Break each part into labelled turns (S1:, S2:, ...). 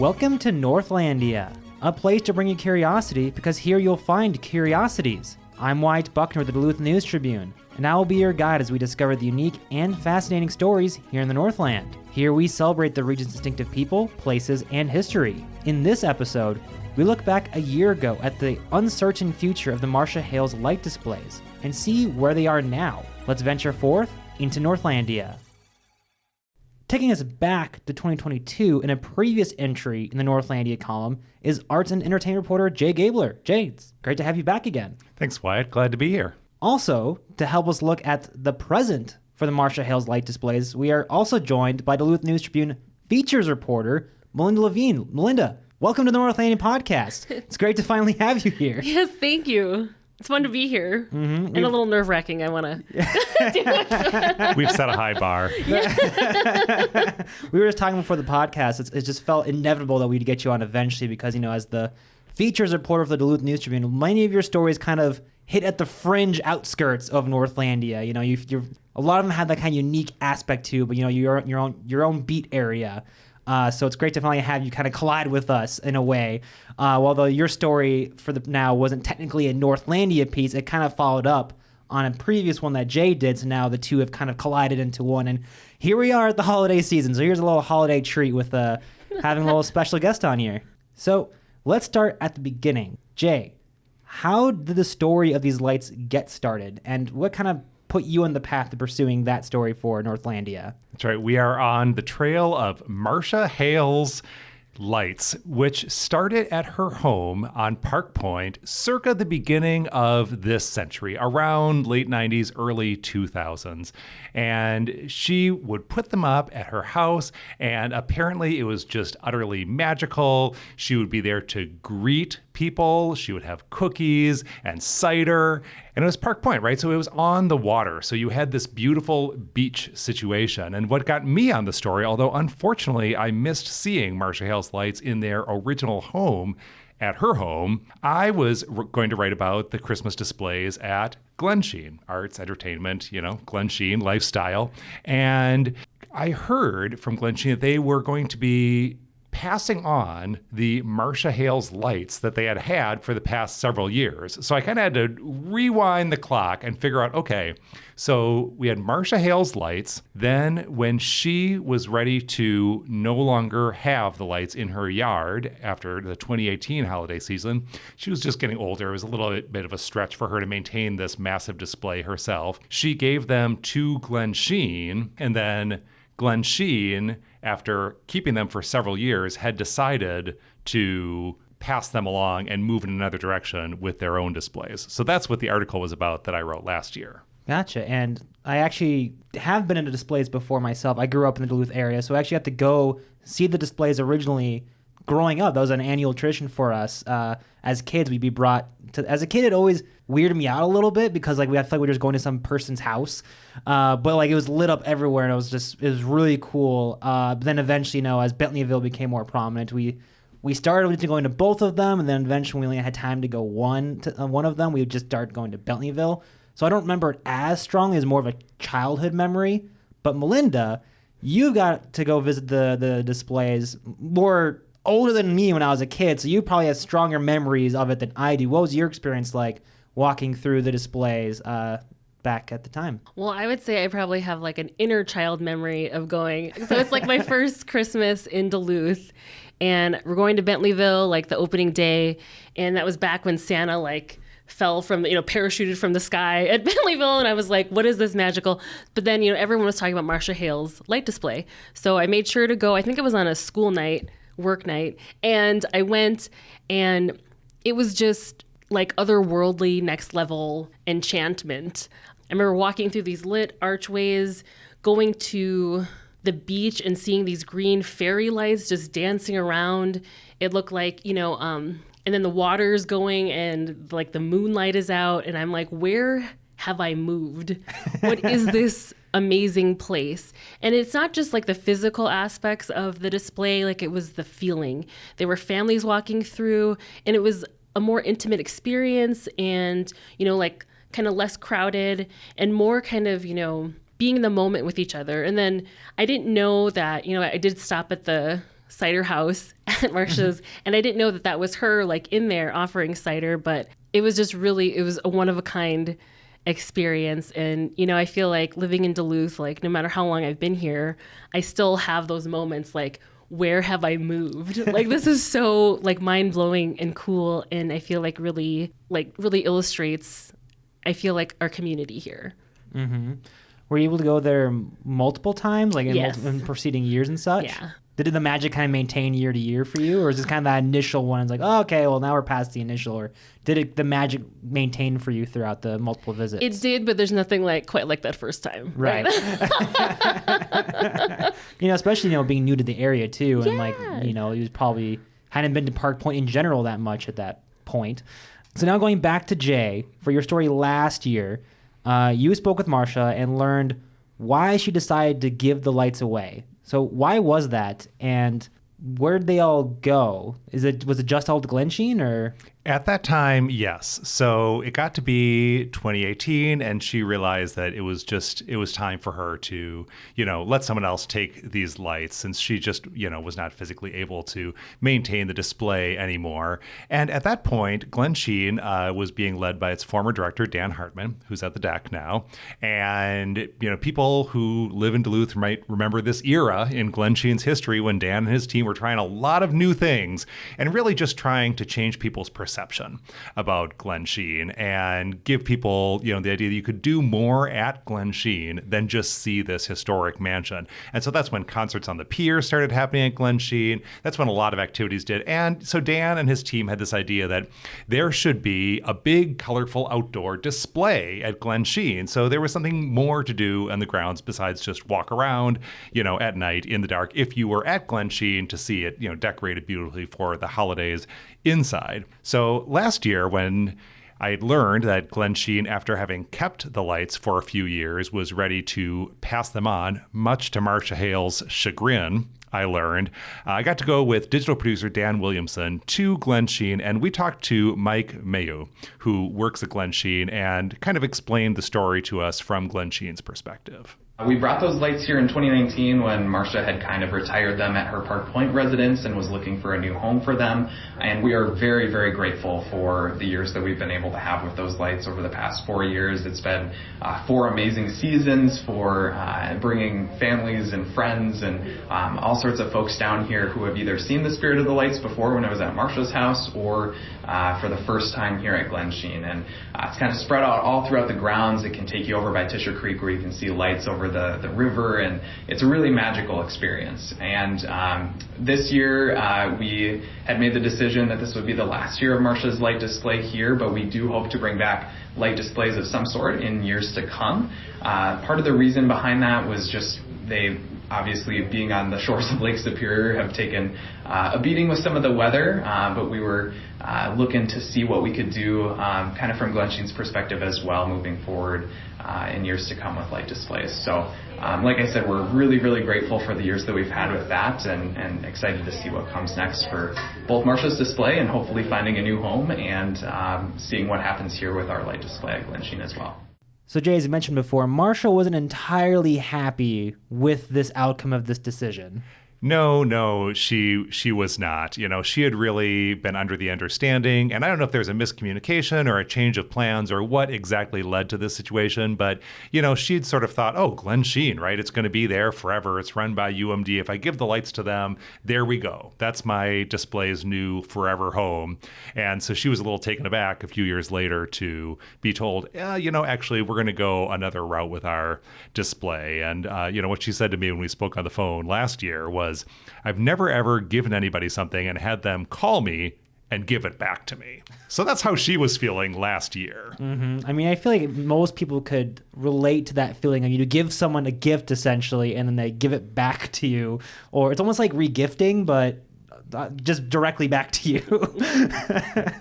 S1: Welcome to Northlandia, a place to bring you curiosity because here you'll find curiosities. I'm Wyatt Buckner of the Duluth News Tribune, and I will be your guide as we discover the unique and fascinating stories here in the Northland. Here we celebrate the region's distinctive people, places, and history. In this episode, we look back a year ago at the uncertain future of the Marcia Hales light displays and see where they are now. Let's venture forth into Northlandia. Taking us back to 2022 in a previous entry in the Northlandia column is arts and entertainment reporter Jay Gabler. Jay, it's great to have you back again.
S2: Thanks, Wyatt. Glad to be here.
S1: Also, to help us look at the present for the Marcia Hales light displays, we are also joined by Duluth News Tribune features reporter Melinda Lavine. Melinda, welcome to the Northlandia podcast. It's great to finally have you here.
S3: Yes, thank you. It's fun to be here. And a little nerve-wracking. I want to do it.
S2: We've set a high bar.
S1: We were just talking before the podcast. It just felt inevitable that we'd get you on eventually because, as the features reporter for the Duluth News Tribune, many of your stories kind of hit at the fringe outskirts of Northlandia. You're a lot of them had that kind of unique aspect to, but you're in your own beat area. So it's great to finally have you kind of collide with us in a way. Although your story for the now wasn't technically a Northlandia piece, it kind of followed up on a previous one that Jay did. So now the two have kind of collided into one. And here we are at the holiday season. So here's a little holiday treat with having a little special guest on here. So let's start at the beginning. Jay, how did the story of these lights get started? And what kind of put you on the path to pursuing that story for Northlandia?
S2: That's right. We are on the trail of Marcia Hales lights, which started at her home on Park Point circa the beginning of this century, around late 90s, early 2000s. And she would put them up at her house, and apparently it was just utterly magical. She would be there to greet people. She would have cookies and cider. And it was Park Point, right? So it was on the water. So you had this beautiful beach situation. And what got me on the story, although unfortunately I missed seeing Marcia Hales lights in their original home, at her home, I was going to write about the Christmas displays at Glensheen, arts, entertainment, Glensheen, lifestyle. And I heard from Glensheen that they were going to be passing on the Marcia Hales lights that they had for the past several years. So I kind of had to rewind the clock and figure out, okay, so we had Marcia Hales lights. Then when she was ready to no longer have the lights in her yard after the 2018 holiday season, she was just getting older. It was a little bit of a stretch for her to maintain this massive display herself. She gave them to Glensheen, and then Glensheen, after keeping them for several years, had decided to pass them along and move in another direction with their own displays. So that's what the article was about that I wrote last year.
S1: Gotcha. And I actually have been into displays before myself. I grew up in the Duluth area, so I actually got to go see the displays originally growing up. That was an annual tradition for us. As kids, we'd be brought to. As a kid, it always weirded me out a little bit because I felt like we were just going to some person's house, but it was lit up everywhere, and it was really cool. But then eventually, as Bentleyville became more prominent, we started going to both of them, and then eventually we only had time to go one of them. We would just start going to Bentleyville. So I don't remember it as strongly as more of a childhood memory. But Melinda, you got to go visit the displays more older than me when I was a kid, so you probably have stronger memories of it than I do. What was your experience like walking through the displays back at the time?
S3: Well, I would say I probably have an inner child memory of going. So it's my first Christmas in Duluth, and we're going to Bentleyville, the opening day, and that was back when Santa fell from, parachuted from the sky at Bentleyville. And I was like, what is this magical? But then, everyone was talking about Marcia Hales light display. So I made sure to go. I think it was on a school night, work night. And I went, and it was just otherworldly, next level enchantment. I remember walking through these lit archways, going to the beach and seeing these green fairy lights just dancing around. It looked like, and then the water's going and the moonlight is out. And I'm like, where have I moved? What is this amazing place? And it's not just the physical aspects of the display, it was the feeling. There were families walking through, and it was a more intimate experience and, kind of less crowded and more kind of, being in the moment with each other. And then I didn't know that, I did stop at the cider house at Marcia's, and I didn't know that was her like in there offering cider, but it was a one of a kind experience. And, I feel like living in Duluth, like no matter how long I've been here, I still have those moments like, where have I moved? Like, this is so like mind blowing and cool. And I feel like really illustrates, I feel like, our community here.
S1: Mm-hmm. Were you able to go there multiple times, like in preceding years and such?
S3: Yeah.
S1: Did the magic kind of maintain year to year for you, or is this kind of that initial one? It's like, oh, okay, well now we're past the initial, or did the magic maintain for you throughout the multiple visits?
S3: It did, but there's nothing quite like that first time.
S1: Right. Especially being new to the area too, and you probably hadn't been to Park Point in general that much at that point. So now going back to Jay for your story last year, you spoke with Marcia and learned why she decided to give the lights away. So why was that, and where'd they all go? Was it just all Glensheen, or?
S2: At that time, yes. So it got to be 2018, and she realized that it was time for her to, let someone else take these lights, since she just, was not physically able to maintain the display anymore. And at that point, Glensheen was being led by its former director, Dan Hartman, who's at the deck now. And, people who live in Duluth might remember this era in Glensheen's history when Dan and his team were trying a lot of new things and really just trying to change people's perception about Glensheen and give people, the idea that you could do more at Glensheen than just see this historic mansion. And so that's when concerts on the pier started happening at Glensheen. That's when a lot of activities did. And so Dan and his team had this idea that there should be a big, colorful outdoor display at Glensheen. So there was something more to do on the grounds besides just walk around, at night in the dark, if you were at Glensheen to see it, decorated beautifully for the holidays inside. So last year, when I had learned that Glensheen, after having kept the lights for a few years, was ready to pass them on, much to Marcia Hales' chagrin, I learned, I got to go with digital producer Dan Williamson to Glensheen, and we talked to Mike Mayu, who works at Glensheen, and kind of explained the story to us from Glensheen's perspective.
S4: We brought those lights here in 2019 when Marcia had kind of retired them at her Park Point residence and was looking for a new home for them. And we are very, very grateful for the years that we've been able to have with those lights over the past 4 years. It's been 4 amazing seasons for bringing families and friends and all sorts of folks down here who have either seen the Spirit of the Lights before when I was at Marcia's house or for the first time here at Glensheen. And it's kind of spread out all throughout the grounds. It can take you over by Tisher Creek where you can see lights over the river, and it's a really magical experience. And this year we had made the decision that this would be the last year of Marcia's light display here, but we do hope to bring back light displays of some sort in years to come. Part of the reason behind that was just they obviously, being on the shores of Lake Superior, have taken a beating with some of the weather, but we were looking to see what we could do kind of from Glensheen's perspective as well moving forward in years to come with light displays. So like I said, we're really, really grateful for the years that we've had with that, and excited to see what comes next for both Marcia's display and hopefully finding a new home and seeing what happens here with our light display at Glensheen as well.
S1: So Jay, as you mentioned before, Marcia wasn't entirely happy with this outcome of this decision.
S2: No, she was not. She had really been under the understanding, and I don't know if there's a miscommunication or a change of plans or what exactly led to this situation, but, she'd sort of thought, oh, Glensheen, right? It's going to be there forever. It's run by UMD. If I give the lights to them, there we go. That's my display's new forever home. And so she was a little taken aback a few years later to be told, actually, we're going to go another route with our display. And, what she said to me when we spoke on the phone last year was, I've never ever given anybody something and had them call me and give it back to me. So that's how she was feeling last year.
S1: Mm-hmm. I mean, I feel like most people could relate to that feeling of you give someone a gift essentially, and then they give it back to you, or it's almost like regifting, but just directly back to you.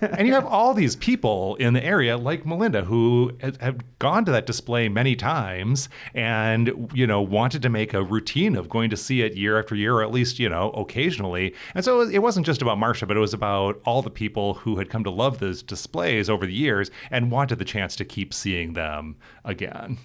S2: And you have all these people in the area like Melinda who have gone to that display many times and, wanted to make a routine of going to see it year after year, or at least, occasionally. And so it wasn't just about Marcia, but it was about all the people who had come to love those displays over the years and wanted the chance to keep seeing them again.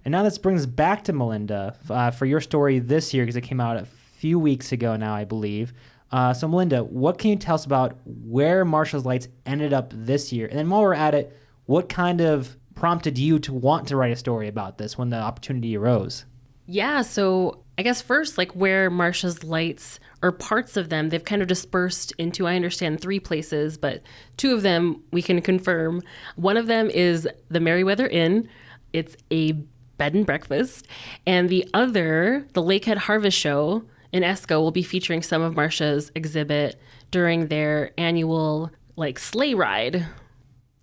S1: And now this brings us back to Melinda for your story this year, because it came out a few weeks ago now, I believe. So Melinda, what can you tell us about where Marcia's lights ended up this year? And then while we're at it, what kind of prompted you to want to write a story about this when the opportunity arose?
S3: Yeah, so I guess first, like where Marcia's lights, or parts of them, they've kind of dispersed into, I understand, 3 places, but 2 of them we can confirm. One of them is the Merriweather Inn. It's a bed and breakfast. And the other, the Lakehead Harvest Show in Esco, will be featuring some of Marcia's exhibit during their annual sleigh ride.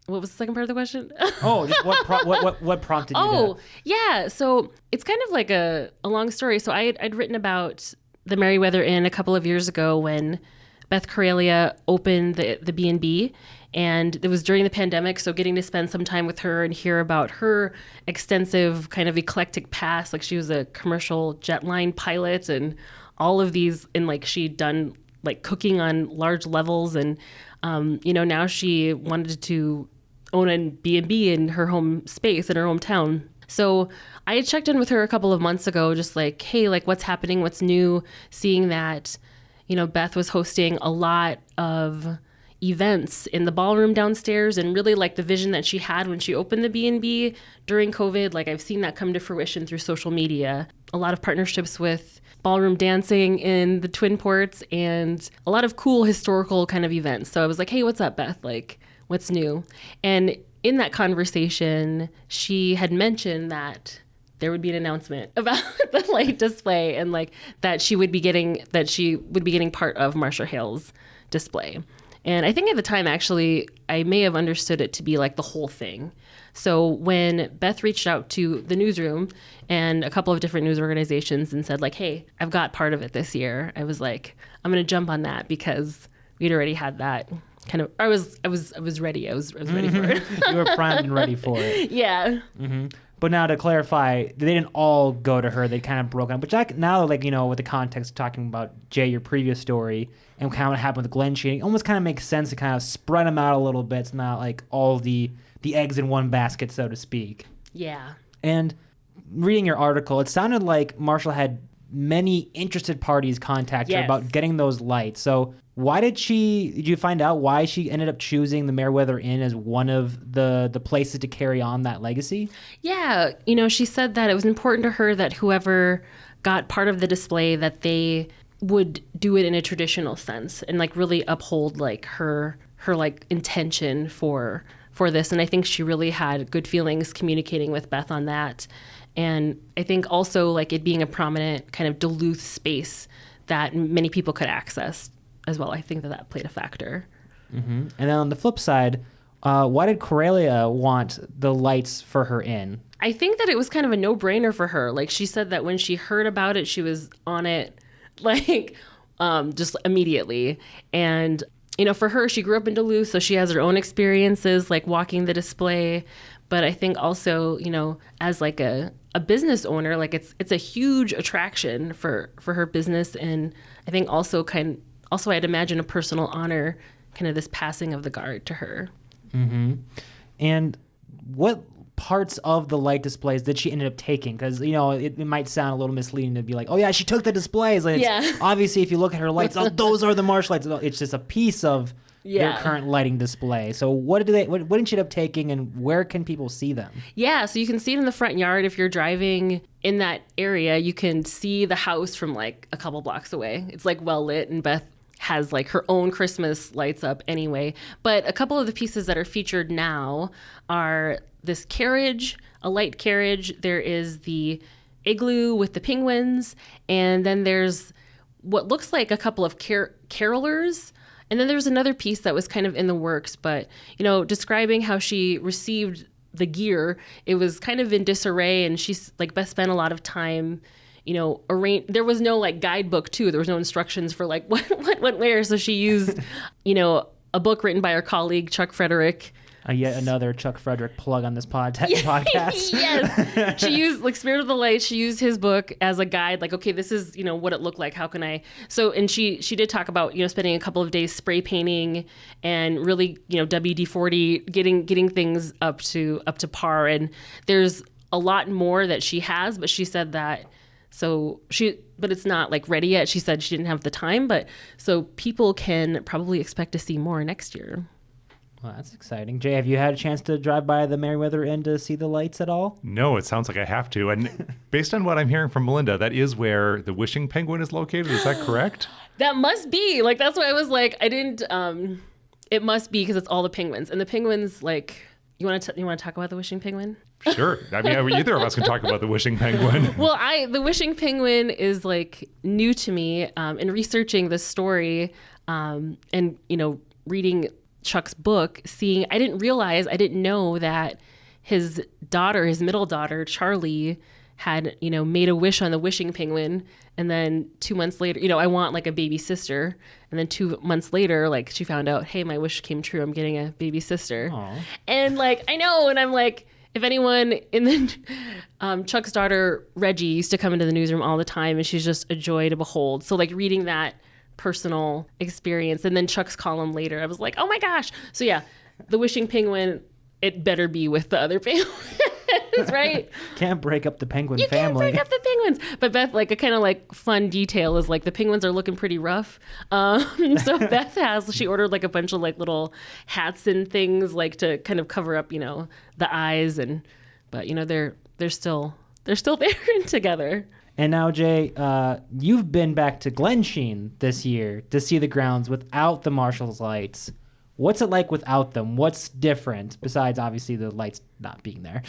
S3: What was the second part of the question?
S1: Oh, just what prompted you?
S3: Oh, yeah. So it's kind of like a long story. So I'd written about the Merriweather Inn a couple of years ago when Beth Corelia opened the B&B, and it was during the pandemic. So getting to spend some time with her and hear about her extensive kind of eclectic past, like she was a commercial jet line pilot and all of these, and she'd done cooking on large levels, and now she wanted to own a B&B in her home space, in her hometown. So I had checked in with her a couple of months ago, just hey, what's happening, what's new, seeing that, Beth was hosting a lot of events in the ballroom downstairs, and really the vision that she had when she opened the B&B during COVID, I've seen that come to fruition through social media. A lot of partnerships with ballroom dancing in the Twin Ports and a lot of cool historical kind of events. So I was hey, what's up, Beth? What's new? And in that conversation, she had mentioned that there would be an announcement about the light display, and that she would be getting part of Marcia Hales' display. And I think at the time, actually, I may have understood it to be the whole thing. So when Beth reached out to the newsroom and a couple of different news organizations and said hey, I've got part of it this year, I was I'm going to jump on that, because we'd already had that kind of, I was ready. I was ready for it.
S1: You were primed and ready for it.
S3: Yeah.
S1: Mm-hmm. But now to clarify, they didn't all go to her. They kind of broke up. Which now, with the context talking about Jay, your previous story, and kind of what happened with Glensheen, it almost kind of makes sense to kind of spread them out a little bit. It's not all the eggs in one basket, so to speak.
S3: Yeah.
S1: And reading your article, it sounded like Marcia had many interested parties contact her about getting those lights. So did you find out why she ended up choosing the Merriweather Inn as one of the places to carry on that legacy?
S3: Yeah. She said that it was important to her that whoever got part of the display, that they would do it in a traditional sense and really uphold her intention for this. And I think she really had good feelings communicating with Beth on that. And I think also it being a prominent kind of Duluth space that many people could access as well. I think that played a factor.
S1: Mm-hmm. And then on the flip side, why did Corelia want the lights for her inn?
S3: I think that it was kind of a no-brainer for her. She said that when she heard about it, she was on it just immediately. And for her, she grew up in Duluth, so she has her own experiences walking the display. But I think also, as a business owner, it's a huge attraction for her business. And I think also I'd imagine a personal honor, kind of this passing of the guard to her.
S1: Mm-hmm. And what parts of the light displays did she end up taking? Because, it might sound a little misleading to be oh, yeah, she took the displays. Obviously, if you look at her lights, those are the Marcia lights. It's just a piece of their current lighting display. So what did she end up taking, and where can people see them?
S3: Yeah, so you can see it in the front yard. If you're driving in that area, you can see the house from a couple blocks away. It's well lit, and Beth has her own Christmas lights up anyway. But a couple of the pieces that are featured now are this carriage, a light carriage. There is the igloo with the penguins, and then there's what looks like a couple of carolers. And then there's another piece that was kind of in the works, but, describing how she received the gear, it was kind of in disarray, and she's Beth spent a lot of time, there was no guidebook too. There was no instructions for what went where. So she used, a book written by our colleague, Chuck Frederick.
S1: Yet another Chuck Frederick plug on this podcast.
S3: Yes. She used Spirit of the Light. She used his book as a guide. Okay, this is, what it looked like. How can I? So, and she did talk about, spending a couple of days spray painting and really, WD-40, getting things up to par. And there's a lot more that she has, but she said that but it's not like ready yet. She said she didn't have the time, but so people can probably expect to see more next year.
S1: Well, that's exciting. Jay, have you had a chance to drive by the Meriwether Inn to see the lights at all?
S2: No, it sounds like I have to. And based on what I'm hearing from Melinda, that is where the Wishing Penguin is located. Is that correct?
S3: That must be. Like, that's why I was like, I didn't, it must be because it's all the penguins. And the penguins, like, you want to talk about the Wishing Penguin?
S2: Sure. I mean, either of us can talk about the Wishing Penguin.
S3: Well, the Wishing Penguin is like new to me in researching this story and, reading Chuck's book, I didn't know that his middle daughter, Charlie, had, made a wish on the Wishing Penguin. And then 2 months later, I want like a baby sister. And then 2 months later, like she found out, hey, my wish came true. I'm getting a baby sister.
S1: Aww.
S3: And like, I know. And I'm like, if anyone Chuck's daughter, Reggie, used to come into the newsroom all the time, and she's just a joy to behold. So like reading that personal experience, and then Chuck's column later, I was like, oh my gosh. So yeah, the Wishing Penguin, it better be with the other penguins, right?
S1: Can't break up the penguin
S3: you
S1: family.
S3: Can't break up the penguins. But Beth, like a kind of like fun detail is like the penguins are looking pretty rough. So Beth she ordered like a bunch of like little hats and things like to kind of cover up, the eyes, but they're still there and together.
S1: And now, Jay, you've been back to Glensheen this year to see the grounds without the Marshall's lights. What's it like without them? What's different besides obviously the lights not being there?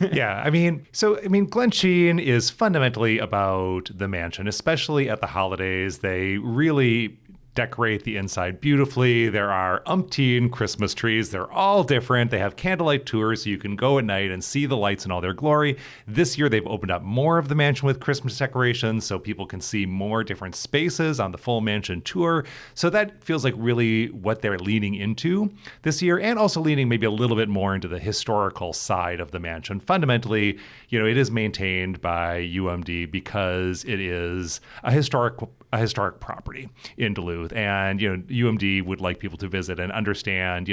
S2: Yeah, Glensheen is fundamentally about the mansion, especially at the holidays. They really decorate the inside beautifully. There are umpteen Christmas trees. They're all different. They have candlelight tours, so you can go at night and see the lights in all their glory. This year, they've opened up more of the mansion with Christmas decorations, so people can see more different spaces on the full mansion tour. So that feels like really what they're leaning into this year, and also leaning maybe a little bit more into the historical side of the mansion. Fundamentally, it is maintained by UMD because it is a historic property in Duluth. And, UMD would like people to visit and understand,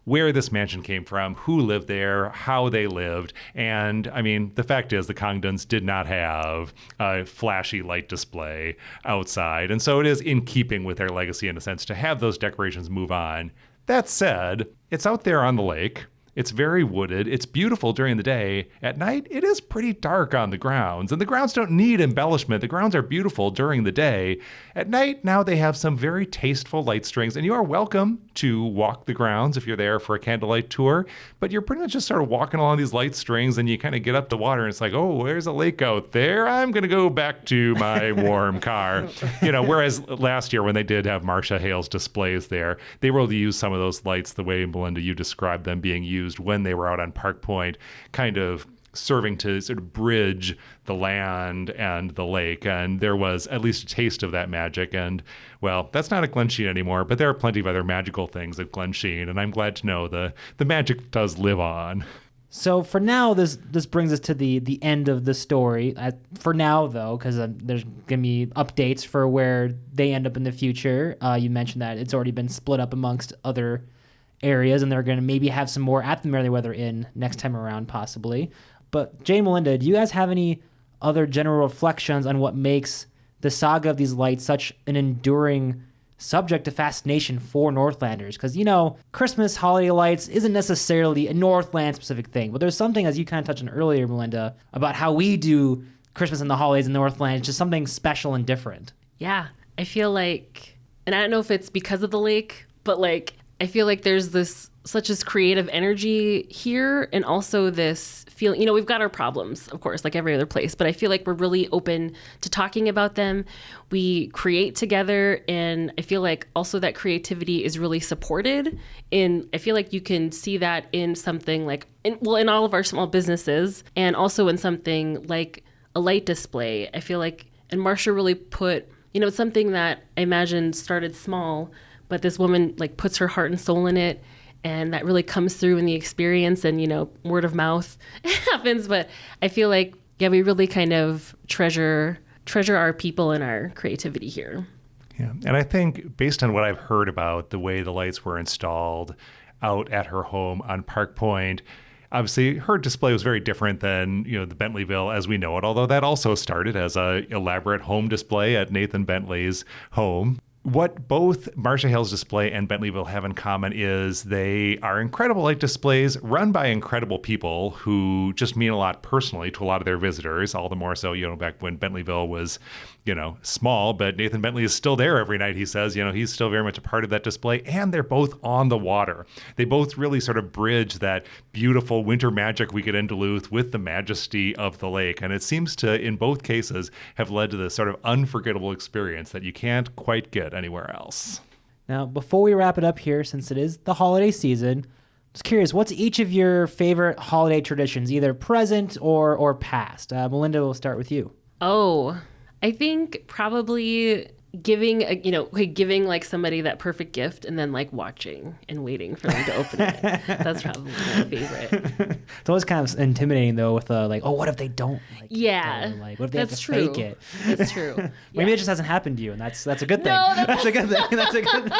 S2: where this mansion came from, who lived there, how they lived. And the fact is the Congdons did not have a flashy light display outside. And so it is in keeping with their legacy in a sense to have those decorations move on. That said, it's out there on the lake. It's very wooded. It's beautiful during the day. At night, it is pretty dark on the grounds, and the grounds don't need embellishment. The grounds are beautiful during the day. At night, now they have some very tasteful light strings, and you are welcome to walk the grounds if you're there for a candlelight tour, but you're pretty much just sort of walking along these light strings, and you kind of get up the water, and it's like, oh, there's a lake out there. I'm going to go back to my warm car. Whereas last year when they did have Marcia Hales displays there, they were able to use some of those lights the way, Melinda, you described them being used when they were out on Park Point, kind of serving to sort of bridge the land and the lake. And there was at least a taste of that magic. And, well, that's not at Glensheen anymore, but there are plenty of other magical things at Glensheen. And I'm glad to know the magic does live on.
S1: So for now, this brings us to the end of the story. For now, though, because there's going to be updates for where they end up in the future. You mentioned that it's already been split up amongst other areas, and they're going to maybe have some more at the Meriwether Inn next time around, possibly. But Jay and Melinda, do you guys have any other general reflections on what makes the saga of these lights such an enduring subject of fascination for Northlanders? Because, Christmas holiday lights isn't necessarily a Northland specific thing, but there's something, as you kind of touched on earlier, Melinda, about how we do Christmas and the holidays in Northland. It's just something special and different.
S3: Yeah, I feel like, and I don't know if it's because of the lake, but like, I feel like there's such this creative energy here, and also this feeling, we've got our problems, of course, like every other place, but I feel like we're really open to talking about them. We create together, and I feel like also that creativity is really supported. I feel like you can see that in something like, in all of our small businesses, and also in something like a light display. I feel like, and Marcia really put, it's something that I imagine started small, but this woman like puts her heart and soul in it, and that really comes through in the experience, and word of mouth happens. But I feel like, yeah, we really kind of treasure our people and our creativity here.
S2: Yeah, and I think based on what I've heard about the way the lights were installed out at her home on Park Point, obviously her display was very different than, the Bentleyville as we know it, although that also started as a elaborate home display at Nathan Bentley's home. What both Marcia Hales display and Bentleyville have in common is they are incredible light displays run by incredible people who just mean a lot personally to a lot of their visitors, all the more so, back when Bentleyville was, small, but Nathan Bentley is still there every night, he says. He's still very much a part of that display, and they're both on the water. They both really sort of bridge that beautiful winter magic we get in Duluth with the majesty of the lake, and it seems to, in both cases, have led to this sort of unforgettable experience that you can't quite get anywhere else.
S1: Now, before we wrap it up here, since it is the holiday season, just curious, what's each of your favorite holiday traditions, either present or past? Melinda, we'll start with you.
S3: Oh, I think probably giving like somebody that perfect gift and then like watching and waiting for them to open it. That's probably my favorite.
S1: It's always kind of intimidating though, with what if they don't like
S3: yeah,
S1: it? What if they
S3: that's
S1: have to
S3: true.
S1: fake it?
S3: That's true.
S1: Maybe it just hasn't happened to you, and that's a good thing.
S3: No,
S1: that's a good thing. That's a good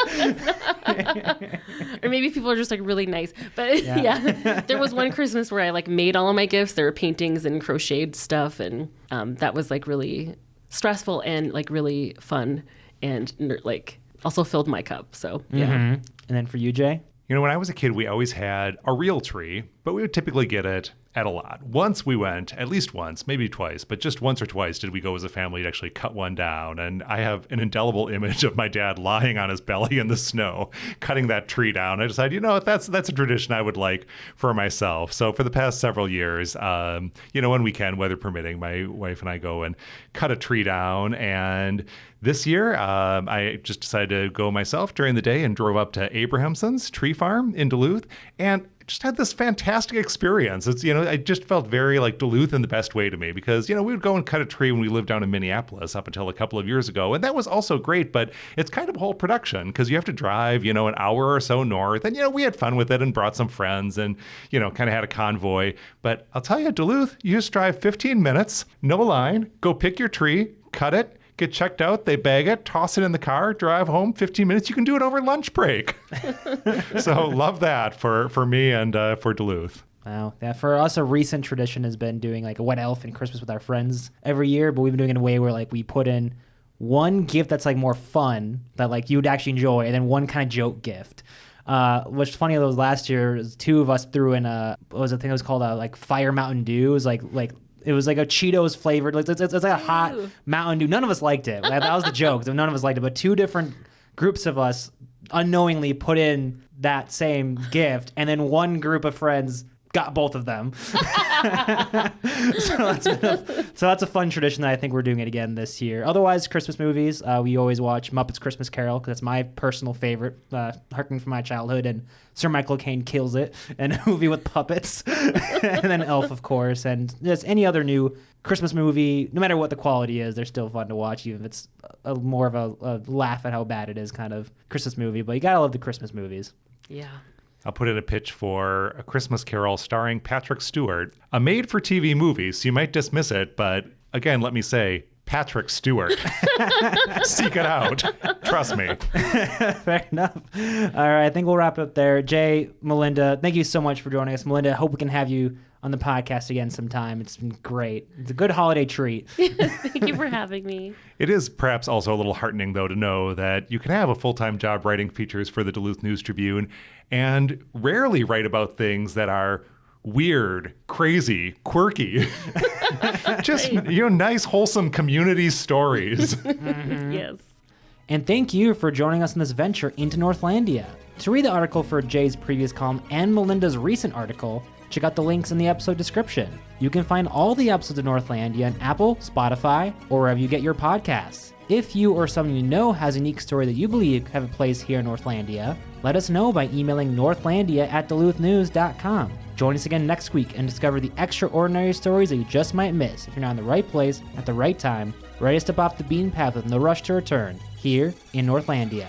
S1: thing.
S3: Or maybe people are just like really nice. But yeah, there was one Christmas where I like made all of my gifts. There were paintings and crocheted stuff, and that was like really stressful and like really fun, and like also filled my cup. So yeah.
S1: Mm-hmm. And then for you, Jay?
S2: When I was a kid, we always had a real tree, but we would typically get it at a lot. Once we went, at least once, maybe twice, but just once or twice did we go as a family to actually cut one down. And I have an indelible image of my dad lying on his belly in the snow, cutting that tree down. I decided, that's a tradition I would like for myself. So for the past several years, when we can, weather permitting, my wife and I go and cut a tree down. And this year, I just decided to go myself during the day and drove up to Abrahamson's tree farm in Duluth and just had this fantastic experience. It's, I just felt very like Duluth in the best way to me because, we would go and cut a tree when we lived down in Minneapolis up until a couple of years ago. And that was also great, but it's kind of a whole production because you have to drive, an hour or so north. And, we had fun with it and brought some friends and, kind of had a convoy. But I'll tell you, Duluth, you just drive 15 minutes, no line, go pick your tree, cut it, get checked out, they bag it, toss it in the car, drive home, 15 minutes. You can do it over lunch break. So love that for me and for Duluth.
S1: Wow. Yeah, for us, a recent tradition has been doing like a wet elf and Christmas with our friends every year, but we've been doing it in a way where like we put in one gift that's like more fun that like you'd actually enjoy, and then one kind of joke gift. What's funny though, last year, two of us threw in I think it was called like Fire Mountain Dew. It was like it was like a Cheetos flavored, like it's like a hot Mountain Dew. None of us liked it. That was the joke. None of us liked it. But two different groups of us unknowingly put in that same gift, and then one group of friends got both of them. So that's a fun tradition that I think we're doing it again this year. Otherwise, Christmas movies. We always watch Muppets Christmas Carol because that's my personal favorite, harkening from my childhood, and Sir Michael Caine kills it in a movie with puppets. And then Elf, of course, and just any other new Christmas movie, no matter what the quality is, they're still fun to watch, even if it's more of a laugh at how bad it is kind of Christmas movie. But you gotta love the Christmas movies.
S3: Yeah.
S2: I'll put in a pitch for A Christmas Carol starring Patrick Stewart, a made-for-TV movie, so you might dismiss it, but again, let me say, Patrick Stewart. Seek it out. Trust me.
S1: Fair enough. All right, I think we'll wrap it up there. Jay, Melinda, thank you so much for joining us. Melinda, I hope we can have you on the podcast again sometime. It's been great. It's a good holiday treat.
S3: Thank you for having me.
S2: It is perhaps also a little heartening, though, to know that you can have a full-time job writing features for the Duluth News Tribune and rarely write about things that are weird, crazy, quirky. Just, nice, wholesome community stories.
S1: Mm-hmm.
S3: Yes.
S1: And thank you for joining us in this venture into Northlandia. To read the article for Jay's previous column and Melinda's recent article, check out the links in the episode description. You can find all the episodes of Northlandia on Apple, Spotify, or wherever you get your podcasts. If you or someone you know has a unique story that you believe have a place here in Northlandia, let us know by emailing northlandia@duluthnewstribune.news. Join us again next week and discover the extraordinary stories that you just might miss if you're not in the right place at the right time, ready to step off the beaten path with no rush to return, here in Northlandia.